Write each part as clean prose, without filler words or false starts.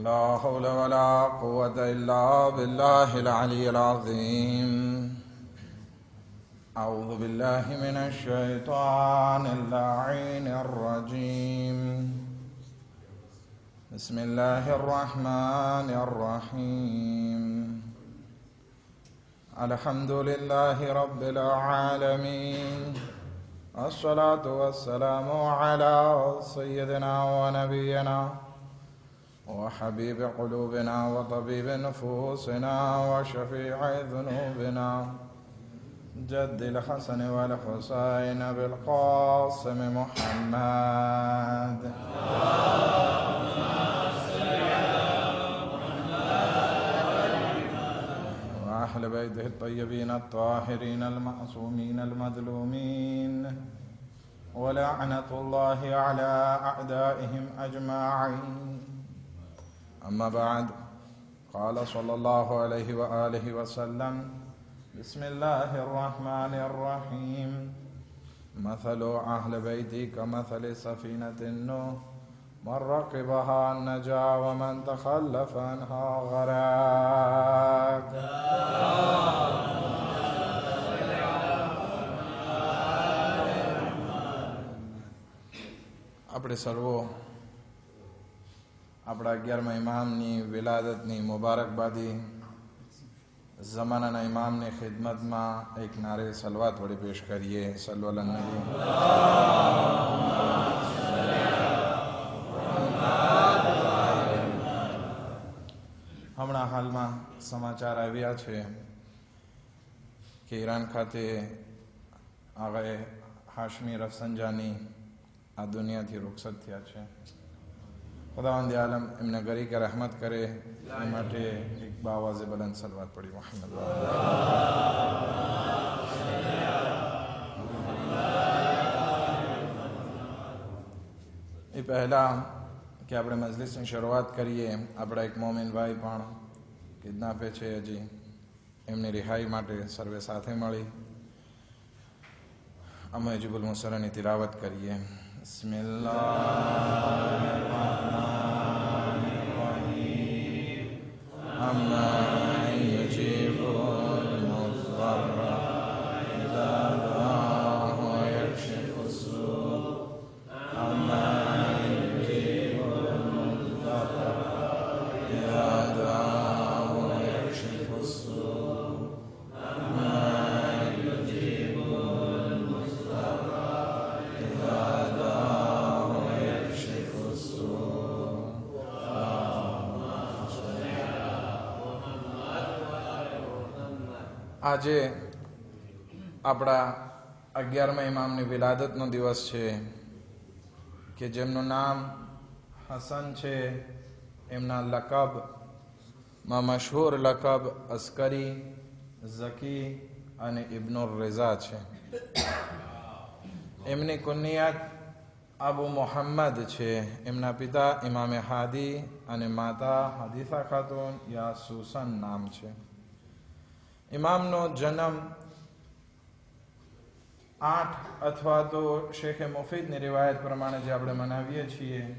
لا حول ولا قوة إلا بالله العلي العظيم. أعوذ بالله من الشيطان اللعين الرجيم. بسم الله الرحمن الرحيم. الحمد لله رب العالمين، الصلاة والسلام على سيدنا ونبينا وحبيب قلوبنا وطبيب نفوسنا وشفيع ذنوبنا جد الحسن والحسين بالقاسم محمد. وأهل بيته الطيبين الطاهرين المعصومين المظلومين، ولعنة الله على أعدائهم أجمعين. أما بعد، قال صلى الله عليه وآله وسلم: بسم الله الرحمن الرحيم. مثل أهل بيتي كمثل سفينة نوح، من ركبها نجا ومن تخلف عنها غرق. આપણે સર્વો આપણા 11મા ઇમામની વિલાદતની મુબારકબાદી ઝમાનાના ઇમામની ખિદમતમાં એક નારે સલવાત વડે પેશ કરીએ. સલ્લુ અલા નબી. હમણાં હાલમાં સમાચાર આવ્યા છે કે ઈરાન ખાતે આગાએ હાશમી રફસંજાની આ દુનિયાથી રૂખસત થયા છે. ખુદાવંદ આલમ એમને ગરી કે રહેમત કરે એ માટે એક બાવાઝે બલંદ સલવાત પડી. મોહમ્મદ એ પહેલાં કે આપણે મજલિસની શરૂઆત કરીએ, આપણા એક મોમિન ભાઈ પણ કિડનાપે છે, હજી એમની રિહાઈ માટે સર્વે સાથે મળી અમે જીબુલ મુસરાની તિલાવત કરીએ. બિસ્મિલ્લાહિર્રહમાનિર્રહીમ. અમ્મા યુજીબુલ મુઝ્ઝર્રા ઇઝા દઆહુ વયક્શિફુ સ્સૂ. અમ્મા યુજીબુલ મુઝ્ઝર્રા ઇઝા દઆહુ વયક્શિફુ સ્સૂ. અમ્મા યુજીબુલ મુઝ્ઝર્રા ઇઝા દઆહુ વયક્શિફુ સ્સૂ. આજે આપણા 11મા ઇમામની વિલાદતનો દિવસ છે કે જેમનું નામ હસન છે. એમના લકબમાં મશહૂર લકબ અસ્કરી, ઝકી અને ઇબ્નુર રેઝા છે. એમની કુનિયત અબુ મોહમ્મદ છે. એમના પિતા ઇમામે હાદી અને માતા હદીસા ખાતુન યા સુસન નામ છે. ઇમામનો જન્મ 8 અથવા તો શેખે મુફીદની રિવાયત પ્રમાણે જે આપણે મનાવીએ છીએ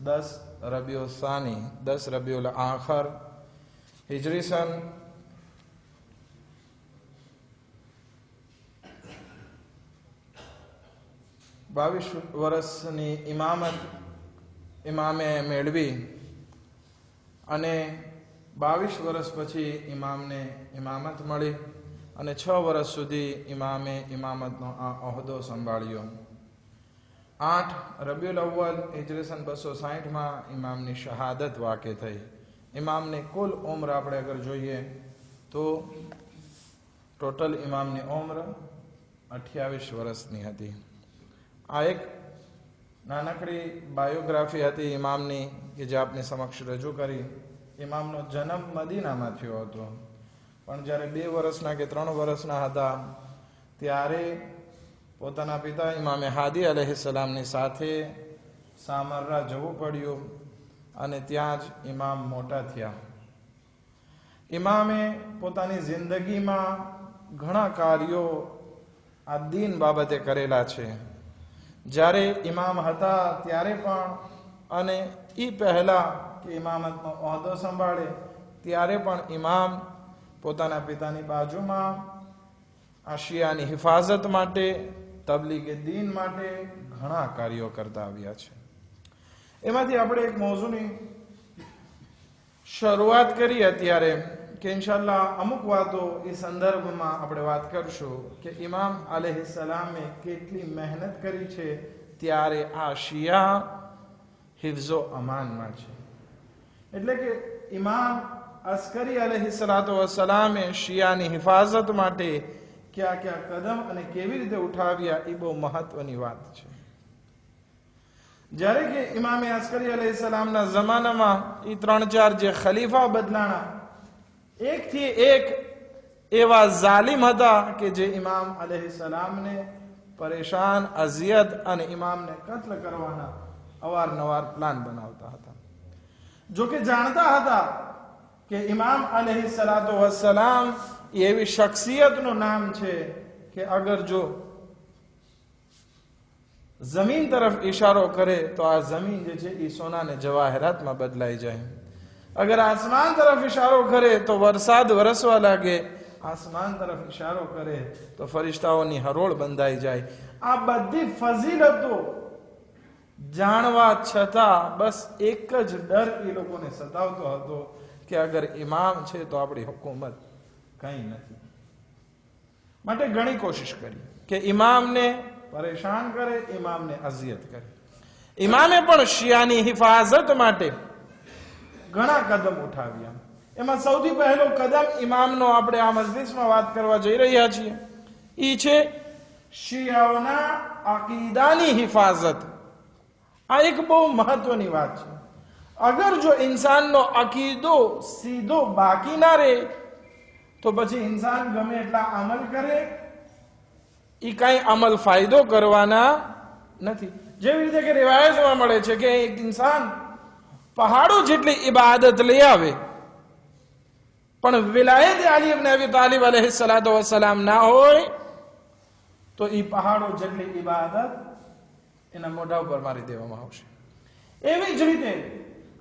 10 રબીઉલ સાની 10 રબીઉલ આખર હિજરી સન 22 વર્ષની ઇમામત ઇમામે મેળવી અને 22 વર્ષ પછી ઇમામને ઇમામત મળી અને 6 વર્ષ સુધી ઇમામે ઇમામતનો આ ઓહદો સંભાળ્યો. 8 રબીઉલ અવ્વલ હિજરી સન 260માં ઇમામની શહાદત વાકે થઈ. ઇમામની કુલ ઉંમર આપણે અગર જોઈએ તો ટોટલ ઇમામની ઉંમર 28 વર્ષની હતી. આ એક નાનકડી બાયોગ્રાફી હતી ઇમામની કે જે આપની સમક્ષ રજૂ કરી. ઇમામનો જન્મ મદીનામાં થયો હતો, પણ જ્યારે 2 વર્ષના કે 3 વર્ષના હતા ત્યારે પોતાના પિતા ઇમામે હાદી અલૈહિસ્સલામની સાથે સામર્રા જવું પડ્યું અને ત્યાં જ ઇમામ મોટા થયા. ઇમામે પોતાની જિંદગીમાં ઘણા કાર્યો આ દીન બાબતે કરેલા છે. જ્યારે ઇમામ હતા ત્યારે પણ અને એ પહેલા કે ઇમામતનો ઓહદો સંભાળે ત્યારે પણ ઇમામ પોતાના પિતાની બાજુમાં આ શિયાની હિફાજત માટે, તબલીગે દીન માટે ઘણા કાર્યો કરતા આવ્યા છે. એમાંથી આપણે એક મૌઝુની શરૂઆત કરી અત્યારે કે ઇન્શાઅલ્લાહ અમુક વાતો એ સંદર્ભમાં આપણે વાત કરશું કે ઇમામ અલૈહિસ્સલામે કેટલી મહેનત કરી છે ત્યારે આ શિયા હિફ્ઝો અમાનમાં છે. એટલે કે ઇમામ અસ્કરી અલૈહિસ્સલાતુ વસ્સલામે શિયાની હિફાજત માટે કયા કયા કદમ અને કેવી રીતે ઉઠાવ્યા એ બહુ મહત્વની વાત છે. જ્યારે કે ઇમામે અસ્કરી અલૈહિસ્સલામના જમાનામાં એ 3-4 જે ખલીફા બદલાણા, એકથી એક એવા ઝાલિમ હતા કે જે ઇમામ અલૈહિસ્સલામને પરેશાન, અઝિયત અને ઇમામને કત્લ કરવાના અવારનવાર પ્લાન બનાવતા હતા. જો કે જાણતા હતા કે ઇમામ અલૈહિસ્સલાતુ વસ્સલામ એવી શખ્સિયતનું નામ છે કે અગર જો જમીન તરફ ઇશારો કરે તો આ જમીન જે છે એ સોનાને જવાહરાતમાં બદલાઈ જાય. અગર આસમાન તરફ ઇશારો કરે તો વરસાદ વરસવા લાગે, આસમાન તરફ ઇશારો કરે તો ફરિશ્તાઓની હરોળ બંધાઈ જાય. આ બધી ફઝીલતો જાણવા છતાં બસ એક જ ડર એ લોકોને સતાવતો હતો કે અગર ઇમામ છે તો આપણી હુકુમત કંઈ નથી. માટે ઘણી કોશિશ કરી કે ઇમામને પરેશાન કરે, ઇમામને અઝિયત કરે. ઇમામે પણ શિયાની હિફાજત માટે ઘણા કદમ ઉઠાવ્યા. એમાં સૌથી પહેલો કદમ ઇમામનો આપણે આ મજલિસમાં વાત કરવા જઈ રહ્યા છીએ એ છે શિયાઓના અકીદાની હિફાજત. આ એક બહુ મહત્વની વાત છે. અગર જો ઇન્સાનનો અકીદો સીધો બાકી ના રહે તો પછી ઇન્સાન ગમે એટલા અમલ કરે એ કઈ અમલ ફાયદો કરવાના નથી. જેવી રીતે કે રિવાયતમાં મળે છે કે એક ઇન્સાન પહાડો જેટલી ઇબાદત લઈ આવે પણ વિલાયત અલી ઇબ્ન અબી તાલિબ અલૈહિસ્સલાતુ વસ્સલામ ના હોય તો એ પહાડો જેટલી ઇબાદત એના મોઢા ઉપર મારી દેવામાં આવશે. એવી જ રીતે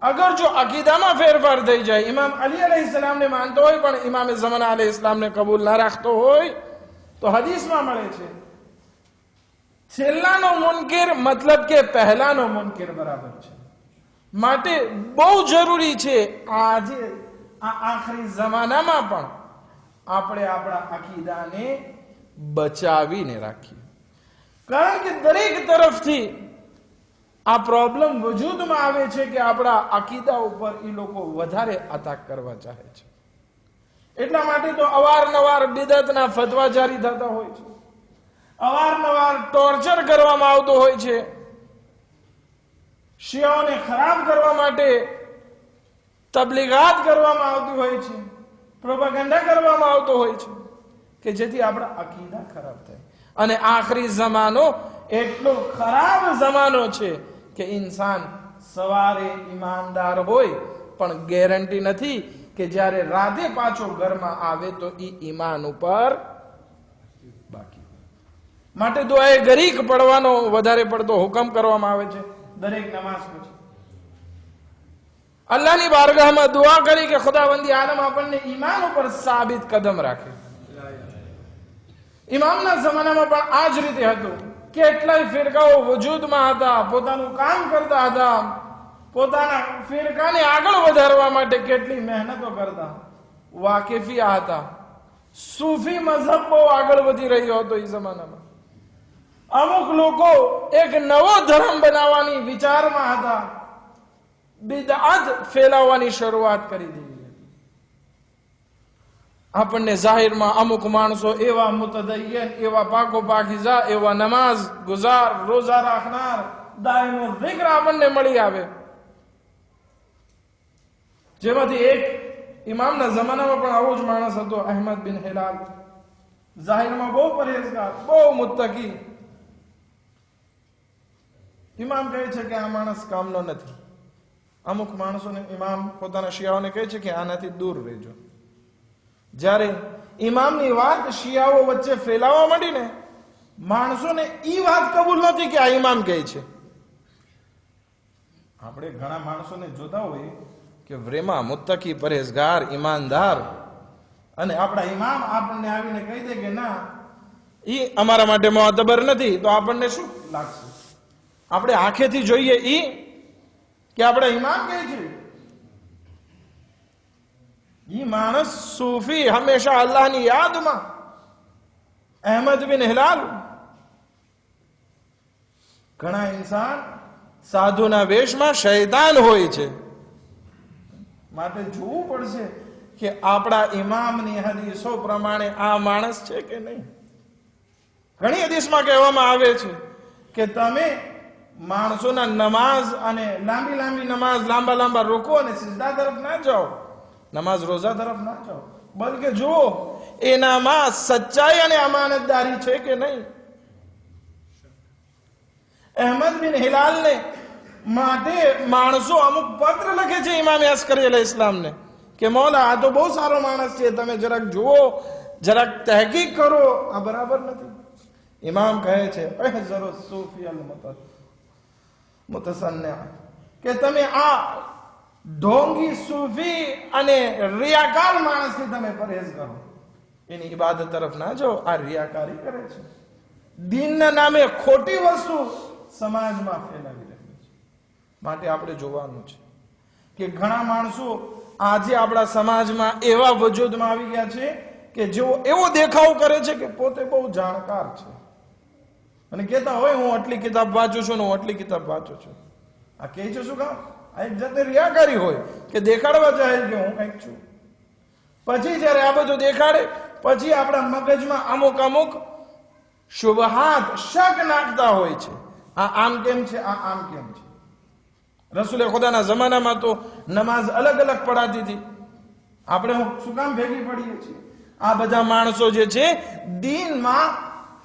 અગર જો અકીદામાં ફેરફાર થઈ જાય, ઇમામ અલી અલૈહિસ્સલામને માનતો હોય પણ ઇમામે ઝમાના અલૈહિસ્સલામને કબૂલ ના રાખતો હોય તો હદીસમાં મળે છે છેલ્લાનો મુનકર મતલબ કે પહેલાનો મુનકર બરાબર છે. માટે બહુ જરૂરી છે આજે આ આખરી જમાનામાં પણ આપણે આપણા અકીદાને બચાવીને રાખીએ. કારણ કે દરેક તરફથી આ પ્રોબ્લેમ વજૂદમાં આવે છે કે આપણા અકીદા ઉપર એ લોકો વધારે અતાક કરવા ચાહે છે. એટલા માટે તો અવારનવાર બિદઅતના ફતવા જારી થતા હોય છે, અવારનવાર ટોર્ચર કરવામાં આવતો હોય છે, શિયાઓને ખરાબ કરવા માટે તબલીગાત કરવામાં આવતી હોય છે, પ્રોપેગેન્ડા કરવામાં આવતો હોય છે કે જેથી આપણા અકીદા ખરાબ થાય. અને આખરી જમાનો એટલો ખરાબ જમાનો છે કે ઇન્સાન સવારે ઈમાનદાર હોય પણ ગેરંટી નથી કે જ્યારે રાતે પાછો ઘરમાં આવે તો એ ઈમાન ઉપર બાકી. માટે દુઆએ ગરીક પડવાનો વધારે પડતો હુકમ કરવામાં આવે છે દરેક નમાઝ પછી. અલ્લાહની બારગાહમાં દુઆ કરી કે ખુદાવંદી આલમ આપણને ઈમાન ઉપર સાબિત કદમ રાખે. ઇમામના જમાનામાં પણ આ જ રીતે હતું. કેટલાય ફિરકાઓ વજૂદમાં હતા, પોતાનું કામ કરતા હતા, પોતાના ફિરકાને આગળ વધારવા માટે કેટલી મહેનતો કરતા, વાકેફિયા હતા. સૂફી મઝહબ બહુ આગળ વધી રહ્યો હતો એ જમાનામાં. અમુક લોકો એક નવો ધર્મ બનાવવાની વિચારમાં હતા, બિદઅત ફેલાવવાની શરૂઆત કરી દીધી. આપણને જાહેરમાં અમુક માણસો એવા મુતદય્યન, એવા પાકો પાકીઝા, એવા નમાઝ ગુજાર, રોઝા રાખનાર, દાયમો zikr આપણને મળી આવે. જેમાંથી એક ઇમામના જમાનામાં પણ આવો જ માણસ હતો, અહેમદ બિન હિલાલ. જાહેરમાં બહુ પરેઝગાર, બહુ મુત્તકી. ઇમામ કહે છે કે આ માણસ કામનો નથી. અમુક માણસોને ઇમામ પોતાના શિયાઓને કહે છે કે આનાથી દૂર રહેજો. જ્યારે ઇમામની વાત શિયાઓ વચ્ચે ફેલાવા માંડી ને, માણસોને ઈ વાત કબૂલ નથી કે આ ઇમામ કહે છે. આપણે ઘણા માણસોને જોતા હોઈએ કે વ્રેમા મુત્તકી પરેશગાર ઈમાનદાર, અને આપણા ઇમામ આપણને આવીને કહી દે કે ના ઈ અમારા માટે મોતબર નથી, તો આપણને શું લાગશે? આપણે આંખેથી જોઈએ ઈ કે આપણા ઇમામ કહે છે? ઈ માણસ સૂફી હંમેશા અલ્લાહની યાદમાં, અહેમદ બિન હિલાલ. ઘણા ઇન્સાન સાધુના વેશમાં શૈતાન હોય છે, માટે જોવું પડશે કે આપણા ઇમામની હદીસો પ્રમાણે આ માણસ છે કે નહીં. ઘણી હદીસમાં કહેવામાં આવે છે કે તમે માણસોના નમાઝ અને લાંબી લાંબી નમાઝ, લાંબા લાંબા રોકો અને સિજદા તરફ ના જાઓ, નમાઝ રોઝા તરફ ના જાઓ, બલકે જુઓ એનામાં સચ્ચાઈ અને અમાનતદારી છે કે નહીં. અહેમદ બિન હિલાલને માટે માણસો અમુક પત્ર લખે છે ઇમામે અસ્કરી અલૈહિ ઇસ્લામને કે મૌલા આ તો બહુ સારો માણસ છે, તમે જરાક જુઓ, જરાક તહકીક કરો, આ બરાબર નથી. ઇમામ કહે છે અહઝરુ સૂફી અલ મુતસન્નિ, કે તમે આ ઢોંગી સૂફી અને રિયાકાર માણસથી તમે પરેઝ કરો, એની ઇબાદત તરફ ના જાઓ, આ રિયાકારી કરે છે, દીનના નામે ખોટી વસ્તુ સમાજમાં ફેલાવી રહી છે. માટે આપણે જોવાનું છે કે ઘણા માણસો આજે આપણા સમાજમાં એવા વજૂદમાં આવી ગયા છે કે જેઓ એવો દેખાવ કરે છે કે પોતે બહુ જાણકાર છે, અને કહેતા હોય હું આટલી કિતાબ વાંચું છું ને હું આટલી કિતાબ વાંચું છું. આ કહે છે શું કામ? આ એક જાતે રિયાકારી હોય કે દેખાડવા ચાહે કે હું કંઈક છું. પછી જયારે આ બધું દેખાડે પછી આપણા મગજમાં અમુક અમુક શુબહાત, શક નાખતા હોય છે. આ આમ કેમ છે, આ આમ કેમ છે? રસૂલે ખુદાના જમાનામાં તો નમાઝ અલગ અલગ પડાતી હતી, આપણે શું કામ ભેગી પડીએ છીએ? આ બધા માણસો જે છે દીનમાં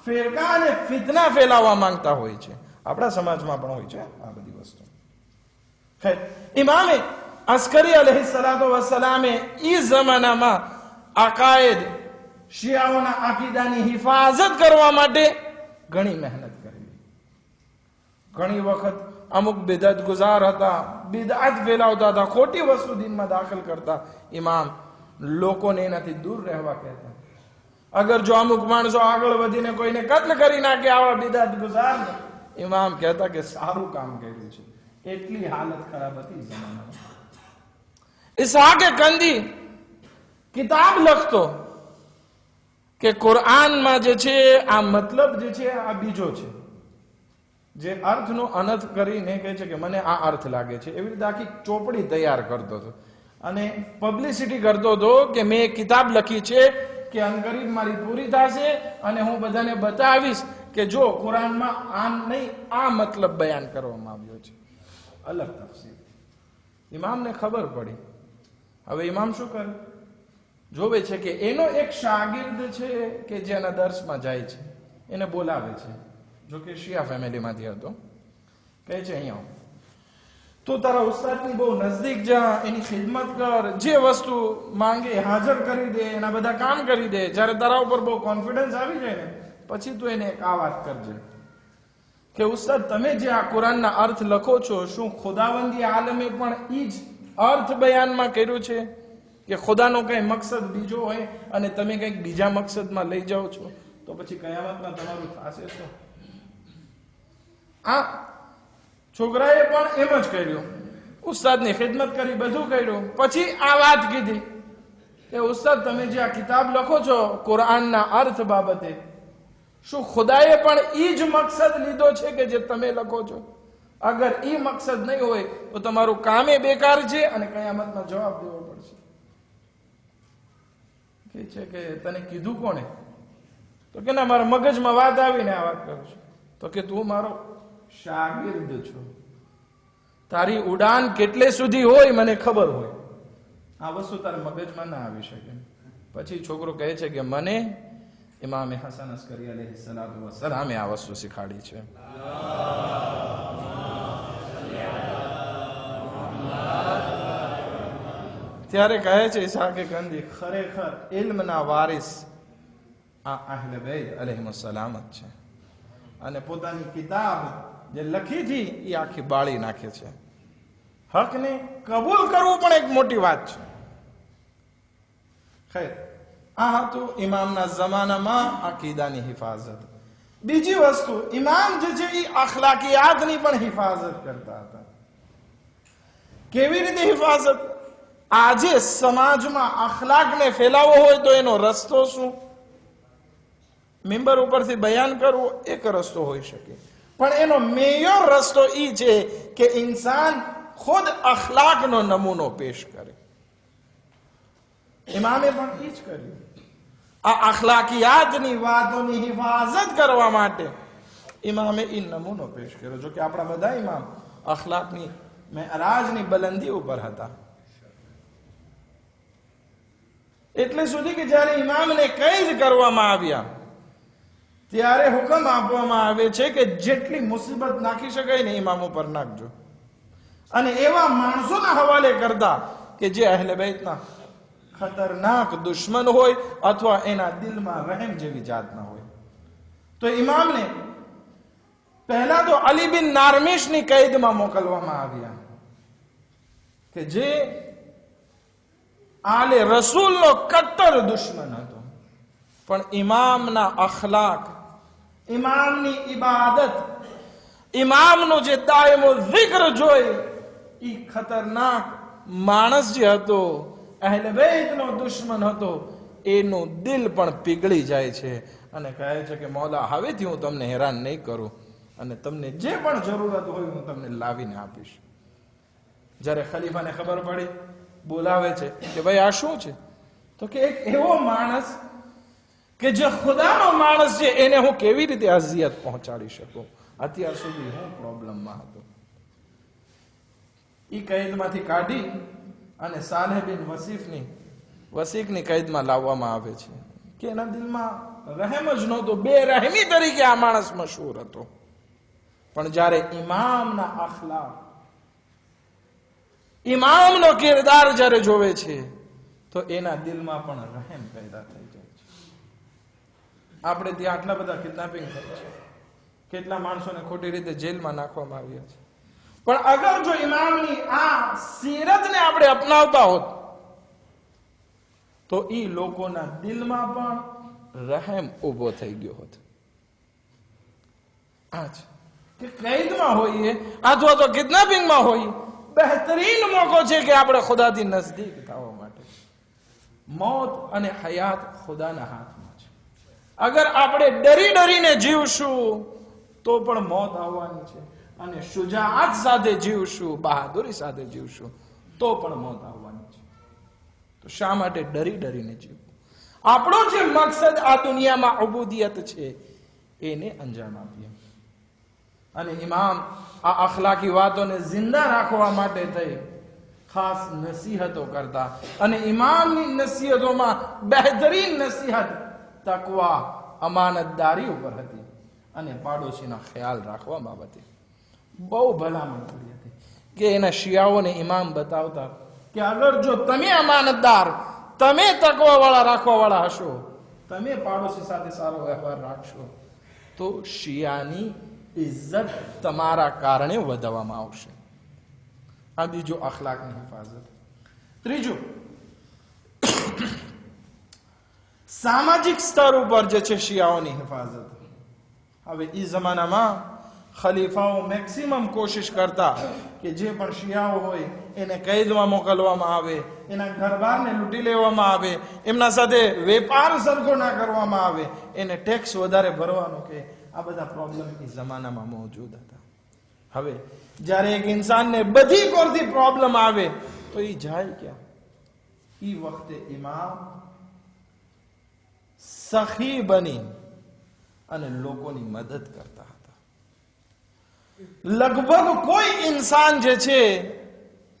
ફેરકા અને ફિતના ફેલાવવા માંગતા હોય છે. આપણા સમાજમાં પણ હોય છે આ બધી વસ્તુ. ઇમામે અસ્કરી અલૈહિ સલાતો વસલામે ઈ જમાનામાં અકાયદ, શિયાઓના આકીદાની હિફાજત કરવા માટે ઘણી મહેનત કરી. ઘણી વખત અમુક બિદઅત ગુજાર હતા, બિદઅત ફેલાવતા હતા, ખોટી વસ્તુ દીનમાં દાખલ કરતા. ઇમામ લોકોને એનાથી દૂર રહેવા કહેતા. અગર જો અમુક માણસો આગળ વધીને કોઈને કત્લ કરી નાખે આવા બિદઅત ગુજાર, ઇમામ કહેતા કે સારું કામ કર્યું છે. એટલી હાલત ખરાબ હતી જમાનામાં. ઇસ્હાકે કંદી કિતાબ લખતો કે કુરાનમાં જે છે આ મતલબ જે છે આ બીજો છે, જે અર્થનો અનર્થ કરીને કહે છે કે મને આ અર્થ લાગે છે. એવી રીતે આખી ચોપડી તૈયાર કરતો હતો અને પબ્લિસિટી કરતો હતો કે મેં એક કિતાબ લખી છે કે અનગરીબ મારી પૂરી થશે અને હું બધાને બતાવીશ કે જો કુરાનમાં આમ નહીં આ મતલબ બયાન કરવામાં આવ્યો છે, અલગ તફસીર. ઇમામને ખબર પડી. હવે ઇમામ શું કરે? જોવે છે કે એનો એક શાગિર્દ છે કે જેના દર્શમાં જાય છે, એને બોલાવે છે, જો કે શિયા ફેમિલીમાંથી હતો. કહે છે અહીંયા તું તારા ઉસ્તાદની બહુ નજદીક જા, એની ખિદમત કર, જે વસ્તુ માંગે હાજર કરી દે, એના બધા કામ કરી દે. જ્યારે તારા ઉપર બહુ કોન્ફિડન્સ આવી જાય ને પછી તું એને એક આ વાત કરજે કે ઉસ્તાદ તમે જે આ કુરાનના અર્થ લખો છો, શું ખુદાવંદી આલમે પણ ઈ જ અર્થ બયાનમાં કર્યું છે કે ખુદાનો કઈ મકસદ બીજો હોય અને તમે કંઈક બીજા મકસદમાં લઈ જાઓ છો? તો પછી કયામતમાં તમારું થશે શું? આ છોકરાએ પણ એમ જ કર્યું, ઉસ્તાદની ખિદમત કરી, બધું કર્યું, પછી આ વાત કીધી કે ઉસ્તાદ તમે જે આ કિતાબ લખો છો કુરાનના અર્થ બાબતે, શું ખુદાએ પણ ઈ જ મકસદ લીધો છે કે જે તમે લખો છો? અગર ઈ મકસદ નહીં હોય તો તમારું કામે બેકાર છે અને કયામતમાં જવાબ દેવો પડશે. કે છે કે તને કીધું કોણે? તો કે ના મારા મગજમાં વાત આવીને આ વાત કરું છું. તો કે તું મારો શાગિર્દ છો, તારી ઉડાન કેટલે સુધી હોય મને ખબર હોય, આ વસ્તુ તારા મગજમાં ના આવી શકે. પછી છોકરો કહે છે કે મને ઇમામે હસન અસ્કરી અલૈહિ સલાતુ વસ્સલામે આ વસ્તુ શીખાડી છે. ત્યારે કહે છે ઇસ્હાકે કંદી ખરેખર ઇલ્મના વારિસ આ અહલે બેત અલૈહિસ્સલામ જ છે, અને પોતાની કિતાબ જે લખી હતી એ આખી બાળી નાખે છે. હકને કબૂલ કરવું પણ એક મોટી વાત છે. ખૈર, આ હતું ઇમામના જમાનામાં અકીદાની હિફાજત. બીજી વસ્તુ, ઇમામ જે છે એ અખલાકિયાતની પણ હિફાજત કરતા હતા. કેવી રીતે હિફાજત? આજે સમાજમાં અખલાકને ફેલાવવો હોય તો એનો રસ્તો શું? મિંબર ઉપરથી બયાન કરવું એક રસ્તો હોઈ શકે, પણ એનો મેયર રસ્તો એ છે કે ઇન્સાન ખુદ અખલાકનો નમૂનો પેશ કરે. ઇમામે પણ એ જ કર્યું. આ અખલાકિયાતની વાતોની હિફાજત કરવા માટે ઇમામે એ નમૂનો પેશ કર્યો. જો કે આપણા બધા ઇમામ અખલાકની મેરાજની બલંદી ઉપર હતા. એટલે સુધી કે જ્યારે ઇમામને કેદ કરવામાં આવ્યા ત્યારે હુકમ આપવામાં આવે છે કે જેટલી મુસીબત નાખી શકાય ને ઇમામ ઉપર નાખજો, અને એવા માણસોના હવાલે કરતા કે જે અહેલે બેતના ખતરનાક દુશ્મન હોય અથવા એના દિલમાં રહેમ જેવી જાત ના હોય. તો ઇમામને પહેલા તો અલી બિન નારમિશની કેદમાં મોકલવામાં આવ્યા કે જે આલે રસૂલનો કટ્ટર દુશ્મન હતો, પણ ઇમામના અખલાક, ઇમામની ઇબાદત, ઇમામનો જે દાયમો zikr જોઈ, એ ખતરનાક માણસ જે હતો, અહેલે બેતનો દુશ્મન હતો, એનું દિલ પણ પીગળી જાય છે અને કહે છે કે મૌલા, હવેથી હું તમને હેરાન નહીં કરું અને તમને જે પણ જરૂરત હોય હું તમને લાવીને આપીશ. જ્યારે ખલીફાને ખબર પડી, બોલાવે છે કે ભાઈ આ શું છે? તો કે એક એવો માણસ કે જે ખુદાનો માણસ છે એને હું કેવી રીતે અઝિયત પહોંચાડી શકું? અત્યાર સુધી હું પ્રોબ્લેમમાં હતો. એ કેદમાંથી કાઢી અને સાલેહ બિન વસીકની કેદમાં લાવવામાં આવે છે કે એના દિલમાં રહેમ જ નહોતો, બેરહેમી તરીકે આ માણસ મશહૂર હતો. પણ જ્યારે ઇમામના અખલાક, ઇમામનો કિરદાર જ્યારે જોવે છે તો એના દિલમાં પણ રહેમ પેદા થઈ જાય છે. આપણે ત્યાં આટલા બધા કિડનેપિંગ થાય છે, કેટલા માણસોને ખોટી રીતે જેલમાં નાખવામાં આવ્યા છે, પણ અગર જો ઇમામની આ સીરતને આપણે અપનાવતા હોત તો ઈ લોકોના દિલમાં પણ રહેમ ઉભો થઈ ગયો હોત. આજ કે કેદમાં હોઈએ અથવા તો કિડનેપિંગમાં હોઈએ, બહેતરીન મોકો છે કે આપણે ખુદાથી નજદીક થવા માટે. મોત અને હયાત ખુદાના હાથમાં છે. અગર આપણે ડરીને જીવશું તો પણ મોત આવવાની છે, અને શુજાઅત સાથે જીવશું, બહાદુરી સાથે જીવશું તો પણ મોત આવવાની છે. તો શા માટે ડરીને જીવવું? આપણો જે મકસદ આ દુનિયામાં ઉબુદિયત છે એને અંજામ આપીએ. અને ઇમામ આ અખલાકી વાતોને જિંદા રાખવા માટે થઈ ખાસ નસીહતો કરતા, અને ઇમામની નસીહતોમાં બહેતરીન નસીહત તકવા, અમાનતદારી ઉપર હતી અને પાડોશીના ખ્યાલ રાખવા બાબતે બહુ ભલામણ કરી હતી. કે એના શિયાઓને ઇમામ બતાવતા કે અગર જો તમે અમાનતદાર, તમે તકવાવાળા રાખવાવાળા હશો, તમે પાડોશી સાથે સારો વ્યવહાર રાખશો તો શિયાની ઇજ્જત તમારા કારણે વધવામાં આવશે. આ બીજું અખલાકની હિફાજત. ત્રીજું, સામાજિક સ્તર ઉપર જે છે શિયાઓની હિફાજત. હવે એ જમાનામાં ખલીફાઓ મેક્સિમમ કોશિશ કરતા કે જે પણ શિયાઓ હોય એને કેદમાં મોકલવામાં આવે, એના ઘરબારને લૂંટી લેવામાં આવે, એમના સાથે વેપાર સરખો ના કરવામાં આવે, એને ટેક્સ વધારે ભરવાનો કે આ બધા પ્રોબ્લેમ એ જમાનામાં મોજૂદ હતા. હવે જ્યારે એક ઇન્સાનને બધી કોરથી પ્રોબ્લેમ આવે તો એ જાય ક્યાં? એ વખતે ઇમામ સખી બની અને લોકોની મદદ કરતા હતા. લગભગ કોઈ ઇન્સાન જે છે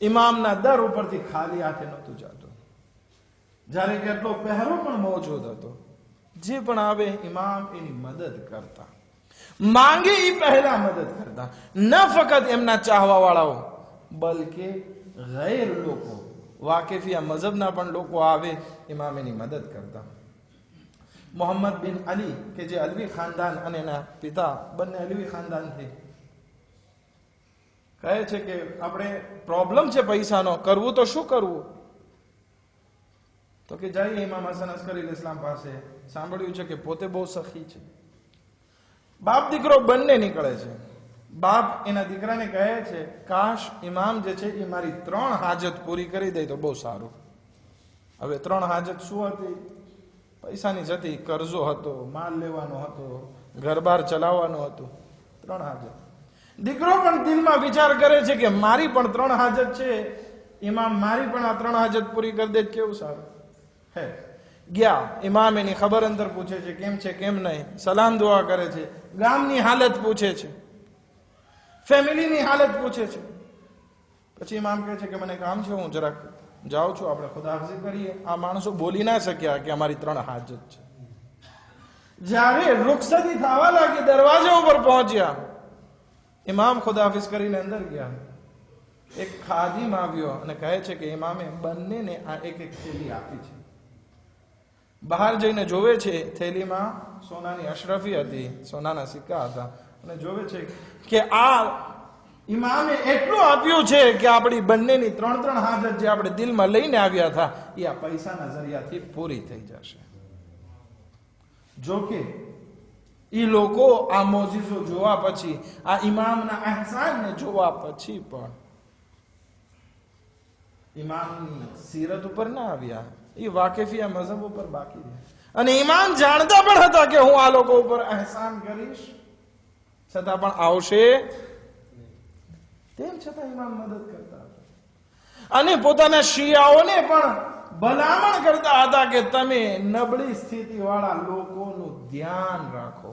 ઇમામના દર ઉપરથી ખાલી હાથે નહોતું જતો. જ્યારે કેટલો પહેરો પણ મોજૂદ હતો, જે પણ આવે ઇમામ એની મદદ કરતા, માંગે એ પહેલા મદદ કરતા. ન ફક્ત એમના ચાહવા વાળાઓ બલકે ગૈર લોકો, વાકેફિયા મઝહબના પણ લોકો આવે, ઇમામ એની મદદ કરતા. મોહમ્મદ બિન અલી કે જે અલવી ખાનદાન અને એના પિતા બંને અલવી ખાનદાનથી, કહે છે કે આપણે પ્રોબ્લેમ છે પૈસાનો, કરવું તો શું કરવું? તો કે જઈએ ઇમામ હસન અસ્કરી ઇસ્લામ પાસે. સાંભળ્યું છે કે પોતે બહુ સખી છે. બાપ દીકરો બંને નીકળે છે. બાપ એના દીકરાને કહે છે, કાશ ઇમામ જે છે એ મારી 3 હાજત પૂરી કરી દે તો બહુ સારું. હવે 3 હાજત શું હતી? પૈસાની જતી, કરજો હતો, માલ લેવાનો હતો, ઘર-બાર ચલાવવાનું હતું. 3 હાજત. દીકરો પણ દિલમાં વિચાર કરે છે કે મારી પણ 3 હાજત છે, ઇમામ મારી પણ આ 3 હાજત પૂરી કરી દે કેવું સારું. હે ગયા ઇમામ, એની ખબર અંતર પૂછે છે, કેમ છે કેમ નહીં, સલામ દુઆ કરે છે, ગામની હાલત પૂછે છે, ફેમિલીની હાલત પૂછે છે. પછી ઇમામ કહે છે કે મને કામ છે, હું જરાક જાઉં છું, આપણે ખુદાહાફિઝ કરીએ. આ માણસો બોલી ના શક્યા કે અમારી 3 હાજત છે. જ્યારે રૂખસતી થવા લાગી, દરવાજા ઉપર પહોંચ્યા, ઇમામ ખુદાહાફિઝ કરીને અંદર ગયા. એક ખાદિમ આવ્યો અને કહે છે કે ઇમામે બંનેને આ એક થેલી આપી છે. બહાર જઈને જોવે છે, થેલીમાં સોનાની અશરફી હતી, સોનાના સિક્કા હતા, અને જોવે છે કે આ ઇમામે એટલું આપ્યું છે કે આપણી બંનેની 3 હાજત જે આપણે દિલમાં લઈને આવ્યા હતા એ આ પૈસાના જરિયાથી પૂરી થઈ જશે. જોકે એ લોકો આ મોજીઝો જોવા પછી, આ ઇમામના અહેસાનને જોવા પછી પણ ઇમામની સીરત ઉપર ના આવ્યા. એ વાકેફિયા મઝહબ ઉપર બાકી રહ્યા. અને ઇમામ જાણતા પણ હતા કે હું આ લોકો ઉપર અહેસાન કરીશ, છતાં પણ આવશે. તેમ છતાં ઇમામ મદદ કરતા હતા. અને પોતાના શિયાઓને પણ ભલામણ કરતા હતા કે તમે નબળી સ્થિતિ વાળા લોકોનું ધ્યાન રાખો.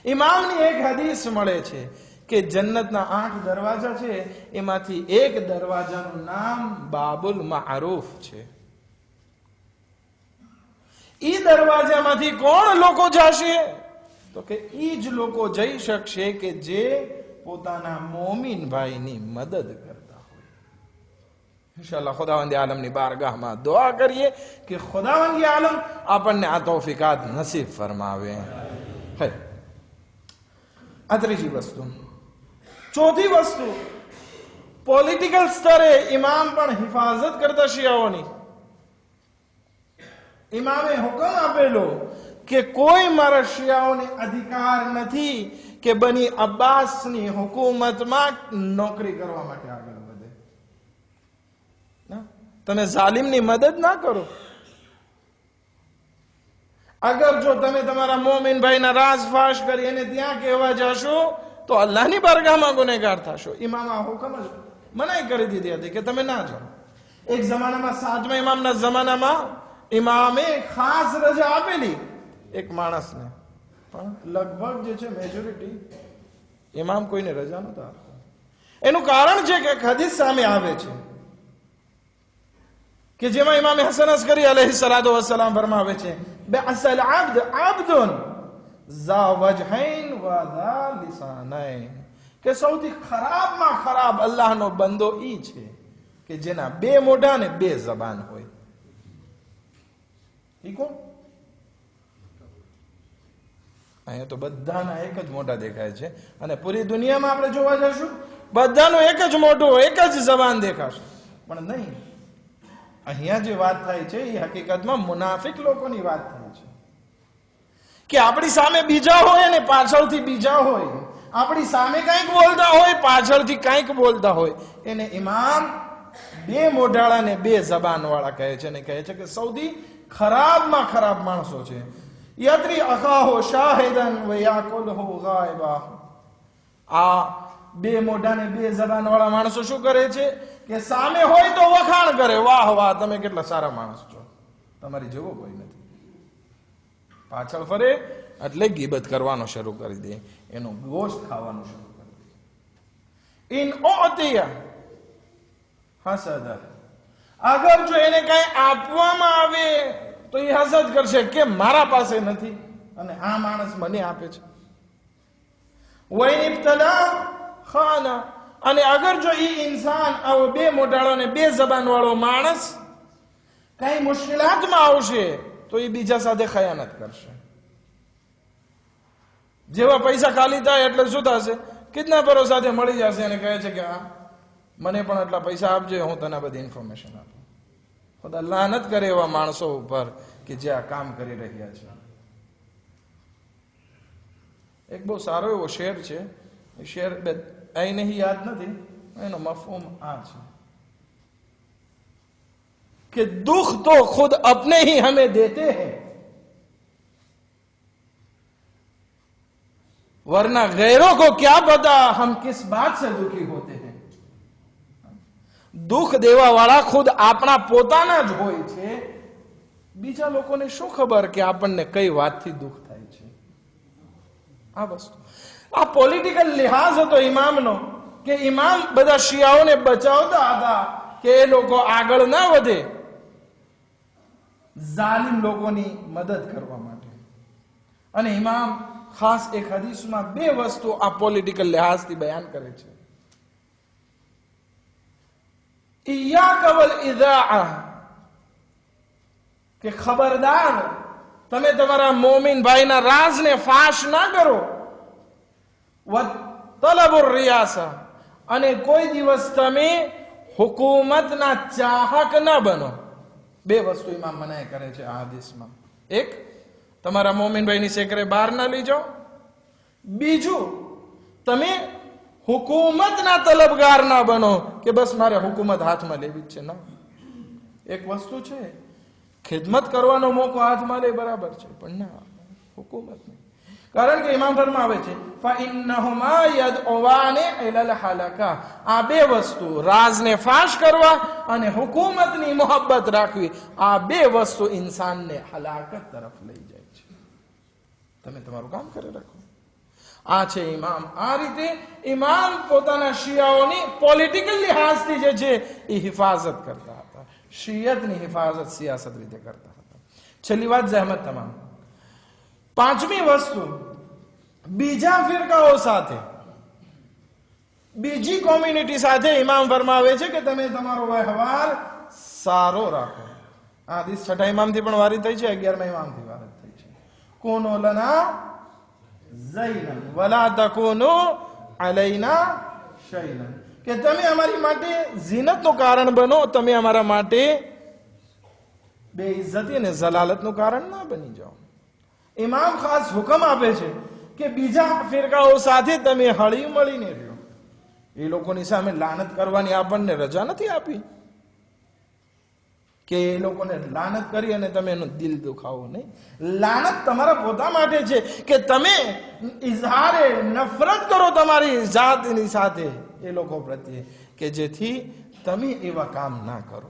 ઇમામની એક હદીસ મળે છે કે જન્નતના 8 દરવાજા છે, એમાંથી એક દરવાજાનું નામ બાબુલ મારૂફ છે. ઈ દરવાજામાંથી કોણ લોકો જશે? તો કે ઈ જ લોકો જઈ શકશે કે જે પોતાના મોમીન ભાઈની મદદ કરતા હોય. ઇન્શાઅલ્લાહ ખુદાવંદ આલમની બારગાહમાં દુઆ કરીએ કે ખુદાવંદ આલમ આપણને આ તૌફીકાત નસીબ ફરમાવે. આ ત્રીજી વસ્તુ. ચોથી વસ્તુ, પોલિટિકલ સ્તરે ઇમામ પણ હિફાજત કરતા શિયાઓની. ઇમામે હુકમ આપેલો કે કોઈ મારા શિયાઓને અધિકાર નથી કે બની અબ્બાસની હુકુમતમાં નોકરી કરવા માટે આગળ વધે. તમે જાલિમની મદદ ના કરો. અગર જો તમે તમારા મોમિન ભાઈના રાઝ ફાશ કરી એને ત્યાં કહેવા જશો તો અલ્લાહની બારગાહમાં ગુનેગાર થશો. ઇમામ આ હુકમ જ મનાઈ કરી દીધી હતી કે તમે ના જાઓ. એક જમાનામાં 7મા ઇમામના જમાનામાં ઇમામે ખાસ રજા આપેલી એક માણસને, પણ લગભગ જે છે મેજોરિટી ઇમામ કોઈને રજા નતા આપતા. એનું કારણ છે કે હદીસ સામે આવે છે કે જેમાં ઇમામે હસન અસ્કરી અલૈહિ સલાતુ વસ્સલામ ફરમાવે છે, બઅસલ અબ્દ અબ્દુન ઝા વજહૈન વ ઝા લિસાનૈન, કે સૌથી ખરાબમાં ખરાબ અલ્લાહનો બંદો ઈ છે કે જેના 2 મોઢા ને 2 જબાન હોય. ઈ કોણ? અહીંયા તો બધાના એક જ મોઢા દેખાય છે, અને પૂરી દુનિયામાં આપણે જોવા જશું બધાનું એક જ મોઢું, એક જ જબાન દેખાશે. પણ નહીં, અહીંયા જે વાત થાય છે એ હકીકતમાં મુનાફિક લોકોની વાત થાય છે કે આપણી સામે બીજા હોય અને પાછળથી બીજા હોય. આપણી સામે કંઈક બોલતા હોય, પાછળથી કંઈક બોલતા હોય. એને ઇમામ 2 મોઢાળા ને 2 જબાન વાળા કહે છે, અને કહે છે કે સૌથી ખરાબમાં ખરાબ માણસો છે. યત્રી અખાહુ શાહિદન વ યાકુલહુ ગાયબા. આ 2 મોઢા ને 2 જબાન વાળા માણસો શું કરે છે કે સામે હોય તો વખાણ કરે, વાહ વાહ તમે કેટલા સારા માણસ છો, તમારી જેવો કોઈ નથી. પાછળ ફરે એટલે ગીબત કરવાનો શરૂ કરી દે, એનો ગોશ્ત ખાવાનું શરૂ કરી દે. ઇન ઉતિયા હસદ, અગર જો એને કઈ આપવામાં આવે તો એ હસદ કરશે કે મારા પાસે નથી અને આ માણસ મને આપે છે. વૈન ઇબ્તલા ખાના, અને અગર જો એ ઇન્સાન આવો 2 મોઢાળો ને 2 જબાન વાળો માણસ કઈ મુશ્કેલાતમાં આવશે તો એ બીજા સાથે ખયાનત કરશે. જેવા પૈસા ખાલી થાય એટલે શું થશે? કિડનેપરો સાથે મળી જશે અને કહે છે કે મને પણ આટલા પૈસા આપજો, હું તને બધી ઇન્ફોર્મેશન આપું. ખુદા લાનત કરે એવા માણસો ઉપર કે જે આ કામ કરી રહ્યા છે. એક બહુ સારો એવો શેર છે, એ શેર અહીં નહીં યાદ નથી, એનો મફહૂમ આ છે कि दुख तो खुद अपने ही हमें देते हैं, वरना गैरों को क्या पता हम किस बात से दुखी होते हैं. દુઃખ દેવા વાળા ખુદ આપણા પોતાના જ હોય છે. બીજા લોકોને શું ખબર કે આપણને કઈ વાતથી દુઃખ થાય છે. આ વસ્તુ, આ પોલિટિકલ લિહાઝ હતો ઇમામનો, કે ઇમામ બધા શિયાઓને બચાવતા હતા કે એ લોકો આગળ ના વધે, જાલિમ લોકોની મદદ કરવા માટે. અને ઇમામ ખાસ એક હદીસમાં બે વસ્તુ આ પોલિટિકલ લિહાઝથી બયાન કરે છે. ઇયાક વલ ઇઝાઅ, કે ખબરદાર તમે તમારા મોમિન ભાઈના રાજને ફાશ ના કરો. વ તલબુર રિયાસા, અને કોઈ દિવસ તમે હુકુમતના ચાહક ન બનો. બે વસ્તુ ઇમામ મનાઈ કરે છે આ હદીસમાં. એક, તમારા મોમિન ભાઈની સેકરે બહાર ના લઈ જાઓ. બીજું, તમે હુકુમતના તલબગાર ના બનો કે બસ મારે હુકુમત હાથમાં લેવી જ છે. ના, એક વસ્તુ છે ખિદમત કરવાનો મોકો હાથમાં લે, બરાબર છે, પણ ના હુકુમત નહીં. કારણ કે ઇમામ ફરમાવે છે ફઇન્નહુમા યદઉવાને ઇલલ હલકા, આ બે વસ્તુ, રાજને ફાશ કરવા અને હુકુમતની મોહબ્બત રાખવી, આ બે વસ્તુ ઇન્સાનને હલાકત તરફ લઈ જાય છે. તમે તમારું કામ કરી રાખો. આ છે ઇમામ. આ રીતે ઇમામ પોતાના શિયાઓની પોલિટિકલ લિહાઝથી જે છે એ હિફાજત કરતા હતા. શિયતની હિફાજત સિયાસત રીતે કરતા હતા. છેલ્લી વાત જહેમત તમામ. પાંચમી વસ્તુ, બીજા ફિરકાઓ સાથે, બીજી કોમ્યુનિટી સાથે ઇમામ ફરમાવે છે કે તમે તમારો વ્યવહાર સારો રાખો. આ હદીસ છઠ્ઠા ઇમામથી પણ વારી થઈ છે, 11મા ઇમામથી વારી થઈ છે. કુનુ લના ઝૈનન વલા તકુનુ અલૈના શૈનન, કે તમે અમારી માટે ઝીનતનું કારણ બનો, તમે અમારા માટે બેઇજ્જતી અને ઝલાલતનું કારણ ના બની જાઓ. ઇમામ ખાસ હુકમ આપે છે કે બીજા ફિરકાઓ સાથે તમે હળી મળીને રહ્યો. એ લોકોની સામે લાનત કરવાની આપણને રજા નથી આપી કે એ લોકોને લાનત કરી અને તમે એનું દિલ દુખાવો નહીં. લાનત તમારા પોતા માટે છે કે તમે ઇઝહારે નફરત કરો તમારી જાતની સાથે એ લોકો પ્રત્યે, કે જેથી તમે એવા કામ ના કરો.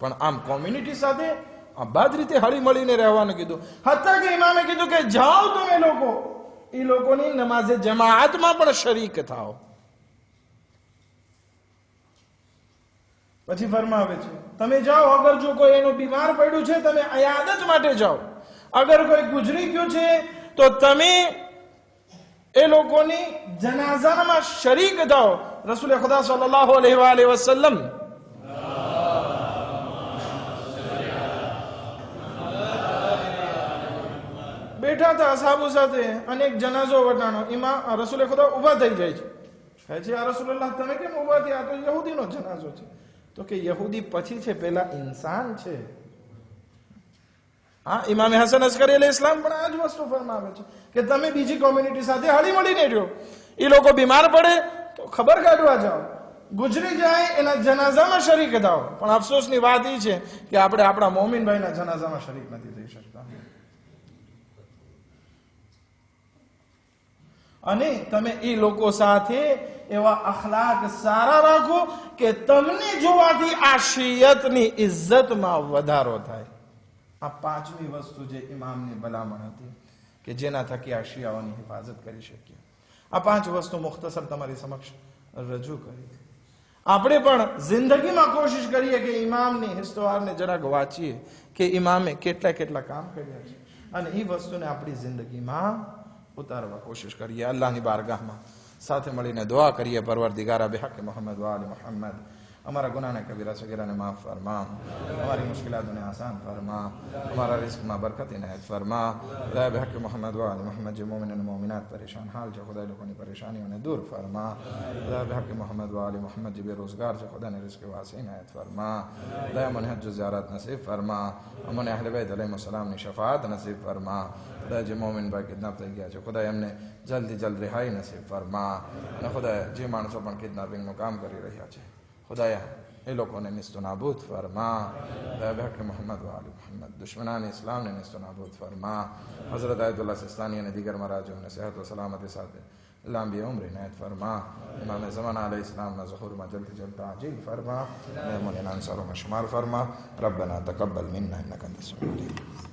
પણ આમ કોમ્યુનિટી સાથે આબાદ રીતે હળી મળીને રહેવાનું કીધું. હત્તા કે ઇમામે કીધું કે જાઓ તમે લોકો એ લોકોની નમાઝે જમાઅતમાં પણ શરીક થાઓ. પછી ફરમાવે છે તમે જાઓ, અગર જો કોઈ એનું બીમાર પડ્યું છે તમે અયાદત માટે જાઓ. અગર કોઈ ગુજરી ગયું છે તો તમે એ લોકોની જનાઝામાં શરીક થાઓ. રસૂલ ખુદા સલ્લલ્લાહુ અલૈહિ વસલ્લમ બેઠા હતા અસહાબો સાથે, અનેક જનાઝો વટાણો. ઇમામ રસૂલ ખુદા ઉભા થઈ જાય છે, કહે છે યા રસૂલલ્લાહ તમે કેમ ઉભા થયા? આ તો યહૂદીનો જનાઝો છે. તો કે યહૂદી પછી છે, પેલા ઇન્સાન છે. હા, ઇમામ હસન અસ્કરી અલૈહિ સલામ પણ આ જ વસ્તુ ફરમાવે છે કે તમે બીજી કોમ્યુનિટી સાથે હળી મળીને રહ્યો. એ લોકો બીમાર પડે તો ખબર કાઢવા જાઓ, ગુજરી જાય એના જનાઝામાં શરીક થાઓ. પણ અફસોસની વાત એ છે કે આપણે આપણા મોમિન ભાઈના જનાઝામાં શરીક નથી થઈ શકતા. અને તમે એ લોકો સાથે એવા અખલાક સારા રાખો કે તમને જોવાથી આ શિયતની ઇજ્જતમાં વધારો થાય. આ પાંચમી વસ્તુ જે ઇમામની ભલામણ હતી કે જેના થકી આ શિયાઓની હિફાજત કરી શકીએ. આ પાંચ વસ્તુ મુખ્તસર તમારી સમક્ષ રજૂ કરી. આપણે પણ જિંદગીમાં કોશિશ કરીએ કે ઇમામની હિસ્તોવારને જરાક વાંચીએ કે ઇમામે કેટલા કેટલા કામ કર્યા છે અને એ વસ્તુને આપણી જિંદગીમાં ઉતારવા કોશિશ કરીએ. અલ્લાહની બારગાહમાં સાથે મળીને દુઆ કરીએ. પરવરદિગાર બિહક મોહમ્મદ વ આલે મોહમ્મદ हमारा गुनाह कबीरा सगीरा ने माफ़ फरमा, हमारी मुश्किलात उन्हें आसान फरमा, हमारा रिस्क में बरकत इनायत फरमा। खुदा बहक मोहम्मद व आले मोहम्मद जो मोमिन मोमिनात परेशान हाल जो खुदा लोगों की परेशानी उन्हें दूर फरमा। खुदा बहक मोहम्मद व आले मोहम्मद जो बेरोज़गार जो खुदा ने रिस्क वासी इनायत फरमा। खुदा मन हज ज़ियारत नसीब फरमा, अमन अहले बैत अलैहिस्सलाम ने शफाअत नसीब फरमा। खुदा जो मोमिन भाई किडनैप થઈ ગયા છે खुदा એમને જલ્દી જલ્દ રિહાઈ નસીબ ફરમા। અને खुदा જે માણસો પણ કિડનેપિંગનું કામ કરી રહ્યા છે खुदाया એ લોકોને નિસ્તો નાબૂદ ફરમા। खुदा बहक मोहम्मद व आले मोहम्मद दुश्मनान इस्लाम ने निस्तो नाबूद फरमा। हज़रत आयतुल्लाह सिस्तानी ने दीगर मराजों ने सेहत व सलामती साथ लंबी उम्र इनायत फरमा। इमाम ज़मान अलैहिस्सलाम ने ज़हूर में जल्द जल्द ताजील फरमा, मेमून अंसारों में शुमार फरमा। रब्बना तक़ब्बल मिन्ना इन्नका अंतस समीउल अलीम।